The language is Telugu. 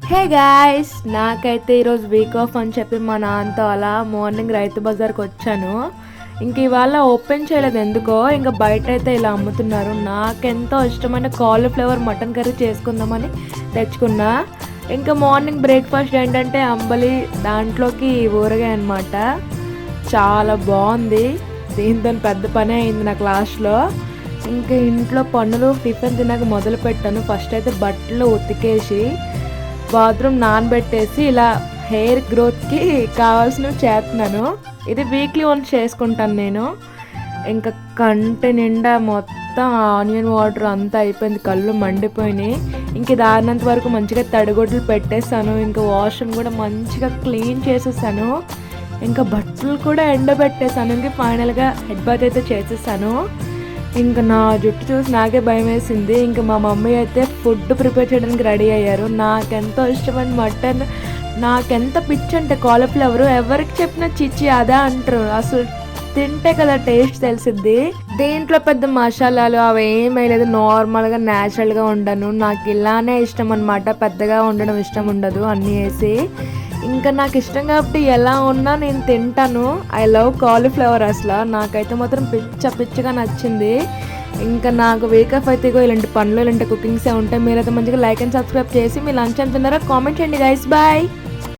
హే గాయ్స్, నాకైతే ఈరోజు వీక్ ఆఫ్ అని చెప్పి మా నాన్నతో అలా మార్నింగ్ రైతు బజార్కి వచ్చాను. ఇంక ఇవాళ ఓపెన్ చేయలేదు ఎందుకో. ఇంకా బయట అయితే ఇలా అమ్ముతున్నారు. నాకెంతో ఇష్టమైన కాలీఫ్లవర్ మటన్ కర్రీ చేసుకుందామని తెచ్చుకున్నా. ఇంకా మార్నింగ్ బ్రేక్ఫాస్ట్ ఏంటంటే అంబలి, దాంట్లోకి ఊరగాయ అనమాట. చాలా బాగుంది. దీంతో పెద్ద పని అయింది నాకు లాస్ట్లో. ఇంకా ఇంట్లో పనులు టిఫిన్ తినక మొదలు పెట్టాను. ఫస్ట్ అయితే బట్టలు ఉతికేసి బాత్రూమ్ నానబెట్టేసి ఇలా హెయిర్ గ్రోత్కి కావాల్సినవి చేస్తున్నాను. ఇది వీక్లీ వన్స్ చేసుకుంటాను నేను. ఇంకా కంటి నిండా మొత్తం ఆనియన్ వాటర్ అంతా అయిపోయింది, కళ్ళు మండిపోయినాయి. ఇంక ఇది ఆరినంత వరకు మంచిగా తడిగుడ్లు పెట్టేస్తాను. ఇంకా వాష్రూమ్ కూడా మంచిగా క్లీన్ చేసేసాను. ఇంకా బట్టలు కూడా ఎండబెట్టేసాను. ఇంక ఫైనల్గా హెడ్ బాత్ అయితే చేసేసాను. ఇంకా నా జుట్టు చూసి నాకే భయం వేసింది. ఇంకా మా మమ్మీ అయితే ఫుడ్ ప్రిపేర్ చేయడానికి రెడీ అయ్యారు. నాకెంతో ఇష్టమైన మటన్, నాకెంత పిచ్చి అంటే కాలీఫ్లవర్. ఎవరికి చెప్పినా చిచ్చి అదా అంటారు. అసలు తింటే కదా టేస్ట్ తెలిసిద్ది. దీంట్లో పెద్ద మసాలాలు అవి ఏం వేయలేదు, నార్మల్గా న్యాచురల్గా ఉండను. నాకు ఇలానే ఇష్టం అనమాట, పెద్దగా ఉండడం ఇష్టం ఉండదు అన్నీ వేసి. ఇంకా నాకు ఇష్టం కాబట్టి ఎలా ఉన్నా నేను తింటాను. I love cauliflower. అసలు నాకైతే మాత్రం పిచ్చగా నచ్చింది. ఇంకా నాకు వేకప్ అయితే ఇలాంటి పనులు, ఇలాంటి కుకింగ్సే ఉంటాయి. మీరైతే మంచిగా లైక్ అండ్ సబ్స్క్రైబ్ చేసి మీ లంచ్ ఎంత తిన్నారో కామెంట్ చేయండి గైస్. బాయ్.